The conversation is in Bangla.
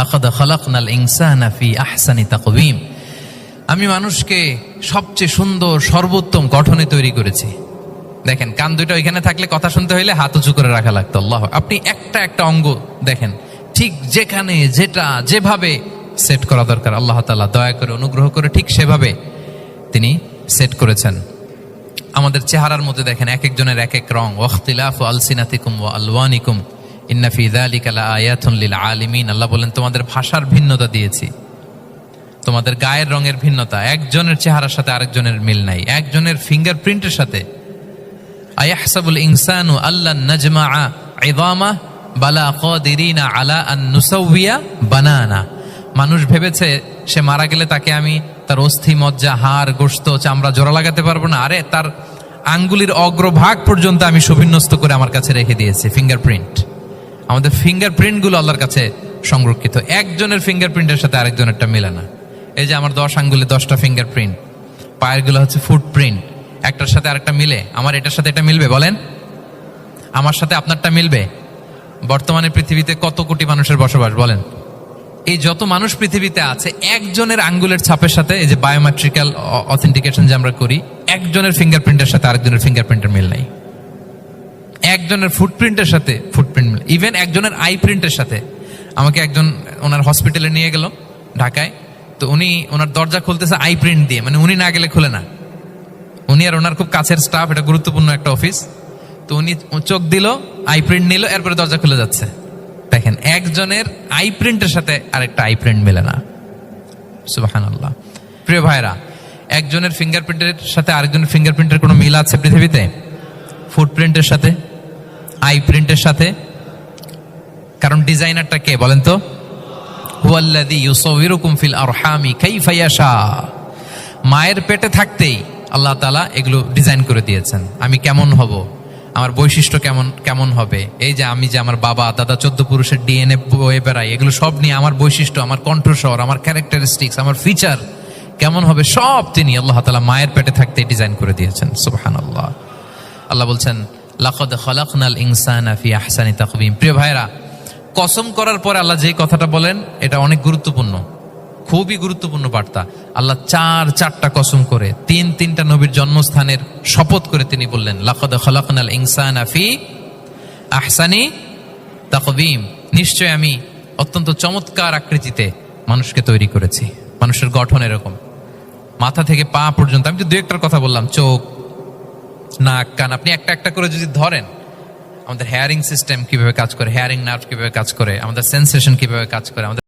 লাকাদ খালাকনাল ইনসানা ফি আহসানি তাকওয়িম। আমি মানুষকে সবচেয়ে সুন্দর সর্বোত্তম গঠনে তৈরি করেছি। দেখেন, কান দুটো ওইখানে থাকলে কথা শুনতে হইলে হাত উঁচু করে রাখা লাগতো। আল্লাহ, আপনি একটা একটা অঙ্গ দেখেন ঠিক যেখানে যেটা যেভাবে সেট করা দরকার আল্লাহ তাআলা দয়া করে অনুগ্রহ করে ঠিক সেভাবে তিনি সেট করেছেন। আমাদের চেহারার মধ্যে দেখেন এক একজনের এক এক রং। ওয়াখতিলাফু আলসিনাতিকুম ওয়া আলওয়ানিকুম ইন্না ফি যালিকা লাআয়াতুন লিল আলিমিন। আল্লাহ বলেন তোমাদের ভাষার ভিন্নতা দিয়েছি, তোমাদের গায়ের রঙের ভিন্নতা, একজনের চেহারার সাথে আরেকজনের মিল নাই, একজনের ফিঙ্গারপ্রিন্টের সাথে। আয়াহসাবুল ইনসানু আল্লান নাজমাআ ইযামা বালা কাদিরিনা আলা আন নুসাউইয়া বানানা। মানুষ ভেবেছে সে মারা গেলে তাকে আমি তার অস্থি মজ্জা হাড় গোশত চামড়া জোড়া লাগাতে পারবো না। আরে তার আঙ্গুলির অগ্রভাগ পর্যন্ত আমি সুবিন্যস্ত করে আমার কাছে রেখে দিয়েছি। ফিঙ্গারপ্রিন্ট, আমাদের ফিঙ্গারপ্রিন্ট গুলো আল্লাহর কাছে সংরক্ষিত। একজনের ফিঙ্গারপ্রিন্টের সাথে আরেকজনেরটা মেলে না। এই যে আমার 10 আঙ্গুলে 10টা ফিঙ্গারপ্রিন্ট, পায়ের গুলো হচ্ছে ফুটপ্রিন্ট, একটার সাথে আরেকটা মিলে। আমার এটার সাথে এটা মিলবে বলেন? আমার সাথে আপনারটা মিলবে? বর্তমানে পৃথিবীতে কত কোটি মানুষের বসবাস বলেন? এই যত মানুষ পৃথিবীতে আছে একজনের আঙ্গুলের ছাপের সাথে, এই যে বায়োমেট্রিক্যাল অথেন্টিকেশন যে আমরা করি, একজনের ফিঙ্গারপ্রিন্টের সাথে আরেকজনের ফিঙ্গারপ্রিন্টের মিল নাই। একজনের ফুটপ্রিন্টের সাথে ফুটপ্রিন্ট মিল, ইভেন একজনের আই প্রিন্টের সাথে। আমাকে একজন ওনার হসপিটালে নিয়ে গেল ঢাকায়, তো উনি ওনার দরজা খুলতেছে আই প্রিন্ট দিয়ে, মানে উনি না গেলে খুলে না। উনি আর ওনার খুব কাছের স্টাফ, এটা গুরুত্বপূর্ণ একটা অফিস। তো উনি চোখ দিল, আই প্রিন্ট নিল, এরপরে দরজা খুলে যাচ্ছে। দেখেন, একজনের আই প্রিন্টের সাথে আরেকটা আই প্রিন্ট মেলে না। সুবহানাল্লাহ। প্রিয় ভাইরা, একজনের ফিঙ্গারপ্রিন্টের সাথে আরেকজনের ফিঙ্গারপ্রিন্টের কোনো মিল আছে পৃথিবীতে? ফুটপ্রিন্টের সাথে, আই প্রিন্টের সাথে? কারণ ডিজাইনারটা কে বলেন তো? হুয়াল্লাযী ইউসাউবিরুকুম ফিল আরহামি কাইফা ইয়াশা। মায়ের পেটে থাকতেই আল্লাহ তাআলা এগুলো ডিজাইন করে দিয়েছেন। আমি কেমন হব, আমার বৈশিষ্ট্য কেমন কেমন হবে। এই যে আমি যে আমার বাবা দাদা 14 পুরুষের ডিএনএ বয়ে বেড়াই, এগুলো সব নিয়ে আমার বৈশিষ্ট্য, আমার কণ্ঠস্বর, আমার ক্যারেক্টারিস্টিক্স, আমার ফিচার কেমন হবে, সব তিনি আল্লাহ তাআলা মায়ের পেটে থাকতে ডিজাইন করে দিয়েছেন। সুবহানাল্লাহ। আল্লাহ বলছেন লাকাদ খালাকনাল ইনসানা ফি আহসানি তাকওয়িম। প্রিয় ভাইরা, কসম করার পরে আল্লাহ যে কথাটা বলেন এটা অনেক গুরুত্বপূর্ণ, খুবই গুরুত্বপূর্ণ বার্তা। আল্লাহ চারটা কসম করে তিনটা নবীর জন্মস্থানের শপথ করে তিনি বললেন লাকাদ খালাকনাল ইনসানা ফি আহসানি তাকওয়িম। নিশ্চয় আমি অত্যন্ত চমৎকার আকৃতিতে মানুষকে তৈরি করেছি। মানুষের গঠন এরকম, মাথা থেকে পা পর্যন্ত। আমি তো 2-1টার কথা বললাম, চোখ নাক কান, আপনি একটা একটা করে যদি ধরেন, আমাদের হেয়ারিং সিস্টেম কিভাবে কাজ করে, হেয়ারিং নার্ভ কিভাবে কাজ করে, আমাদের সেন্সেশন কিভাবে কাজ করে, আমাদের